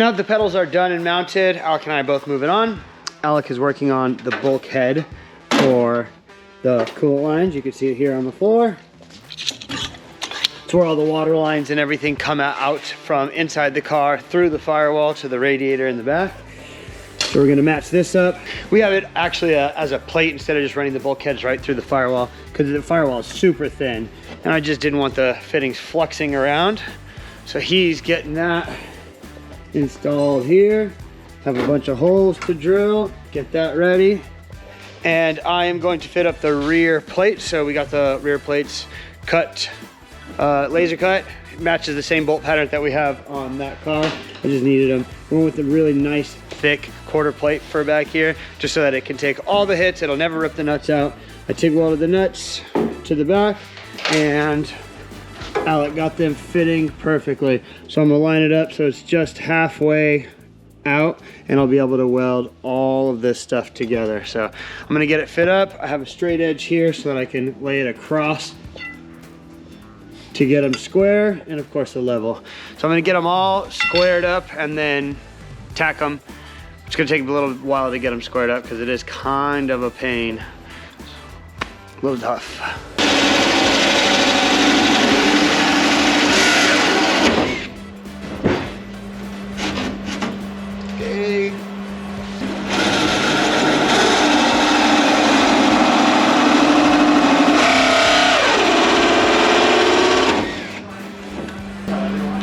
Now that the pedals are done and mounted, Alec and I are both moving on. Alec is working on the bulkhead for the coolant lines. You can see it here on the floor. It's where all the water lines and everything come out from inside the car through the firewall to the radiator in the back. So we're gonna match this up. We have it actually as a plate instead of just running the bulkheads right through the firewall, because the firewall is super thin and I just didn't want the fittings fluxing around. So he's getting that installed here. Have a bunch of holes to drill, get that ready. And I am going to fit up the rear plate. So we got the rear plates cut, laser cut. It matches the same bolt pattern that we have on that car. I just needed them. I went with a really nice thick quarter plate for back here, just so that it can take all the hits. It'll never rip the nuts out. I TIG welded the nuts to the back, and Alec got them fitting perfectly. So I'm gonna line it up so it's just halfway out, and I'll be able to weld all of this stuff together. So I'm gonna get it fit up. I have a straight edge here so that I can lay it across to get them square, and of course the level. So I'm gonna get them all squared up and then tack them. It's gonna take a little while to get them squared up because it is kind of a pain. A little tough. Okay.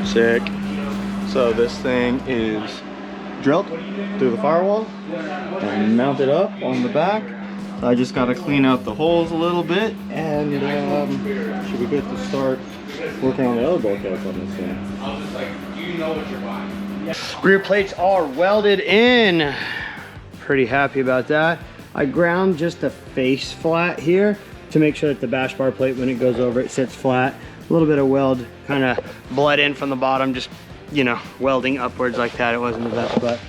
Sick. So this thing is drilled through the firewall and mounted up on the back. I just got to clean out the holes a little bit, and should be good to start working on the other bulkheads on this thing. Rear plates are welded in. Pretty happy about that. I ground just the face flat here to make sure that the bash bar plate, when it goes over, it sits flat. A little bit of weld kind of bled in from the bottom, just, you know, welding upwards like that. It wasn't the best, but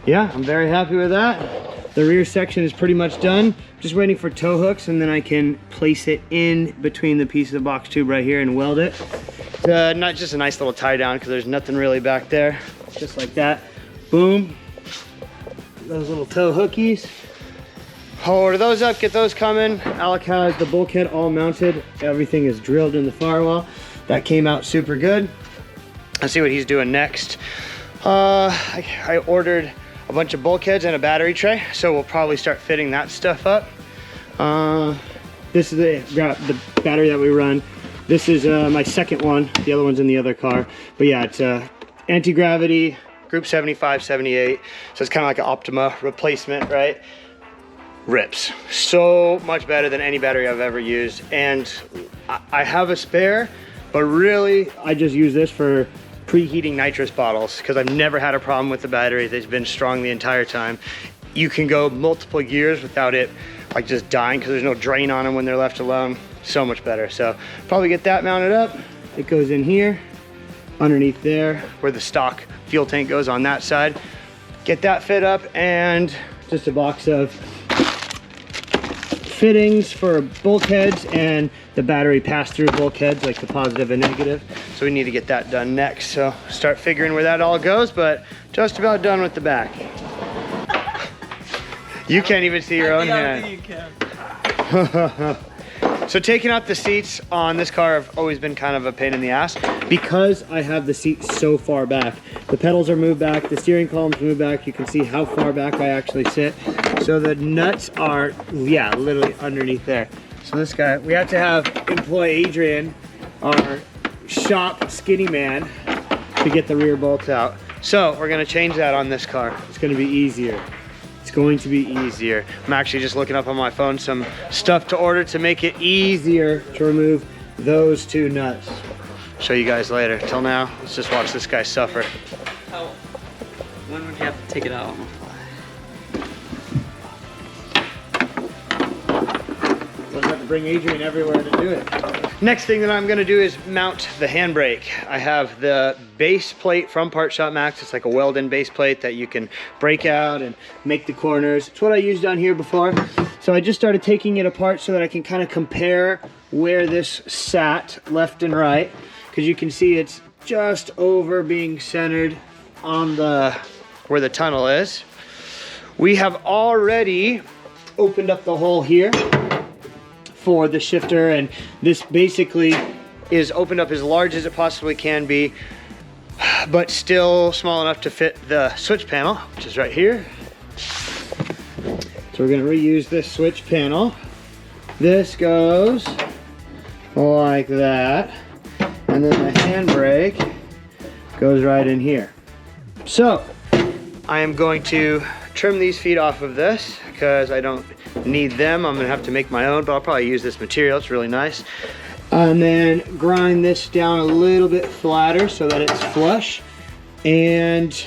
yeah, I'm very happy with that. The rear section is pretty much done. Just waiting for tow hooks, and then I can place it in between the piece of the box tube right here and weld it. Not just a nice little tie down because there's nothing really back there. Just like that, boom. Those little tow hookies. I'll order those up, get those coming. Alec has the bulkhead all mounted. Everything is drilled in the firewall. That came out super good. Let's see what he's doing next. I ordered a bunch of bulkheads and a battery tray, so we'll probably start fitting that stuff up. This is the battery that we run. This is my second one. The other one's in the other car. But yeah, it's anti-gravity, group 75, 78. So it's kind of like an Optima replacement, right? Rips so much better than any battery I've ever used. And I have a spare, but really I just use this for preheating nitrous bottles because I've never had a problem with the battery. They've been strong the entire time. You can go multiple years without it like just dying because there's no drain on them when they're left alone. So much better. So probably get that mounted up. It goes in here, underneath there, where the stock fuel tank goes on that side. Get that fit up, and just a box of fittings for bulkheads and the battery pass-through bulkheads, like the positive and negative. So we need to get that done next. So start figuring where that all goes, but just about done with the back. You can't even see your own hand. You can. So taking out the seats on this car have always been kind of a pain in the ass because I have the seats so far back. The pedals are moved back, the steering column's moved back. You can see how far back I actually sit. So the nuts are, yeah, literally underneath there. So this guy, we have to have employee Adrian, our shop skinny man, to get the rear bolts out. So we're gonna change that on this car. It's gonna be easier. It's going to be easier. I'm actually just looking up on my phone some stuff to order to make it easier to remove those two nuts. Show you guys later. Till now, let's just watch this guy suffer. How, when would you have to take it out on the fly? We'll have to bring Adrian everywhere to do it. Next thing that I'm gonna do is mount the handbrake. I have the base plate from Part Shop Max. It's like a weld-in base plate that you can break out and make the corners. It's what I used on here before. So I just started taking it apart so that I can kind of compare where this sat left and right. Because you can see it's just over being centered on where the tunnel is. We have already opened up the hole here for the shifter, and this basically is opened up as large as it possibly can be, but still small enough to fit the switch panel, which is right here. So we're gonna reuse this switch panel. This goes like that, and then the handbrake goes right in here. So I am going to trim these feet off of this because I don't need them. I'm gonna have to make my own, but I'll probably use this material. It's really nice. And then grind this down a little bit flatter so that it's flush, and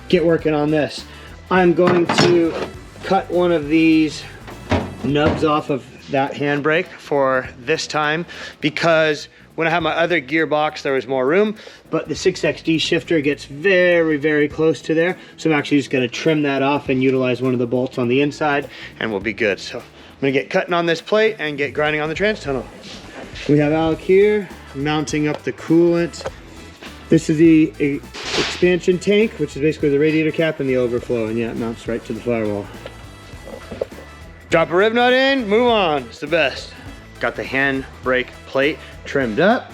get working on this. I'm going to cut one of these nubs off of that handbrake for this time, because when I had my other gearbox there was more room, but the 6XD shifter gets very, very close to there. So I'm actually just gonna trim that off and utilize one of the bolts on the inside, and we'll be good. So I'm gonna get cutting on this plate and get grinding on the trans tunnel. We have Alec here mounting up the coolant. This is the expansion tank, which is basically the radiator cap and the overflow, and yeah, it mounts right to the firewall. Drop a rib nut in, move on, it's the best. Got the handbrake plate trimmed up.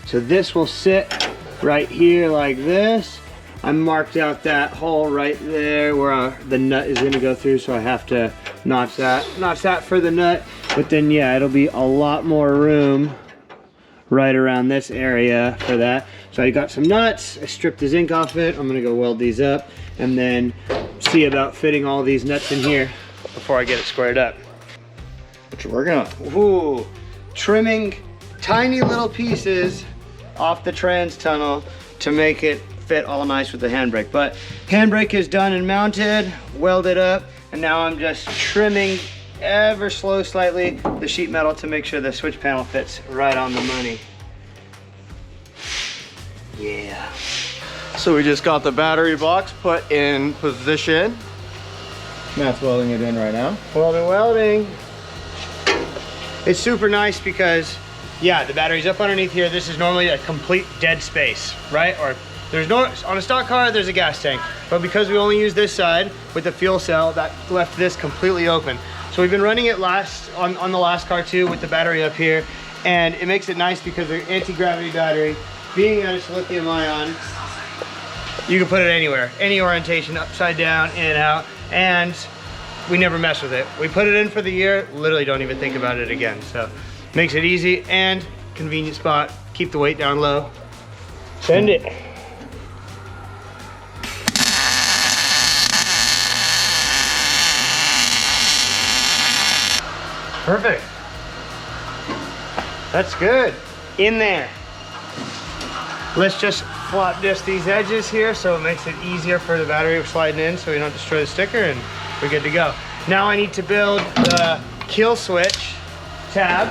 So this will sit right here like this. I marked out that hole right there where the nut is gonna go through, so I have to notch that for the nut. But then yeah, it'll be a lot more room right around this area for that. So I got some nuts, I stripped the zinc off it. I'm gonna go weld these up and then see about fitting all these nuts in here before I get it squared up. What you working on? Ooh, trimming tiny little pieces off the trans tunnel to make it fit all nice with the handbrake. But handbrake is done and mounted, welded up, and now I'm just trimming ever slightly the sheet metal to make sure the switch panel fits right on the money. Yeah. So we just got the battery box put in position. Matt's welding it in right now. Welding. It's super nice because, yeah, the battery's up underneath here. This is normally a complete dead space, right? Or there's no, on a stock car, there's a gas tank. But because we only use this side with the fuel cell, that left this completely open. So we've been running it on the last car too with the battery up here. And it makes it nice because the anti-gravity battery, being that it's lithium ion, you can put it anywhere, any orientation, upside down, in and out, and we never mess with it. We put it in for the year, literally don't even think about it again. So makes it easy and convenient spot. Keep the weight down low. Send it. Perfect. That's good. In there. Let's just flop disc these edges here so it makes it easier for the battery sliding in so we don't destroy the sticker, and we're good to go. Now I need to build the kill switch tab.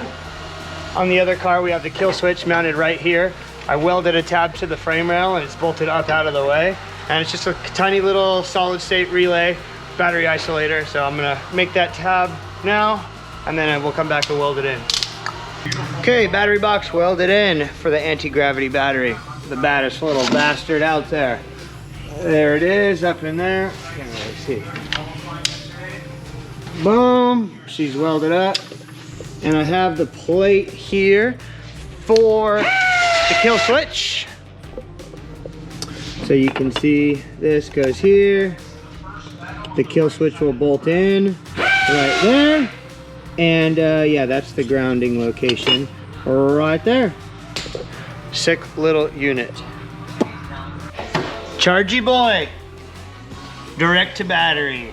On the other car we have the kill switch mounted right here. I welded a tab to the frame rail and it's bolted up out of the way. And it's just a tiny little solid state relay battery isolator. So I'm gonna make that tab now and then we'll come back and weld it in. Okay, battery box welded in for the anti-gravity battery. The baddest little bastard out there. There it is, up in there. Can't really see. Boom, she's welded up. And I have the plate here for the kill switch. So you can see this goes here. The kill switch will bolt in right there. And yeah, that's the grounding location right there. Sick little unit. Chargy boy. Direct to battery.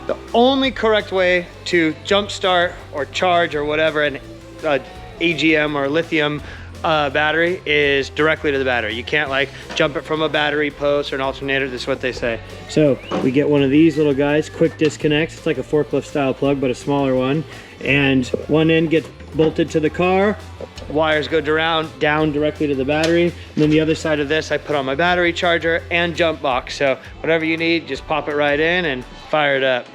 The only correct way to jump start or charge or whatever an AGM or lithium battery is directly to the battery. You can't like jump it from a battery post or an alternator. This is what they say. So we get one of these little guys, quick disconnects. It's like a forklift style plug, but a smaller one. And one end gets bolted to the car. Wires go down directly to the battery. And then the other side of this, I put on my battery charger and jump box. So whatever you need, just pop it right in and fire it up.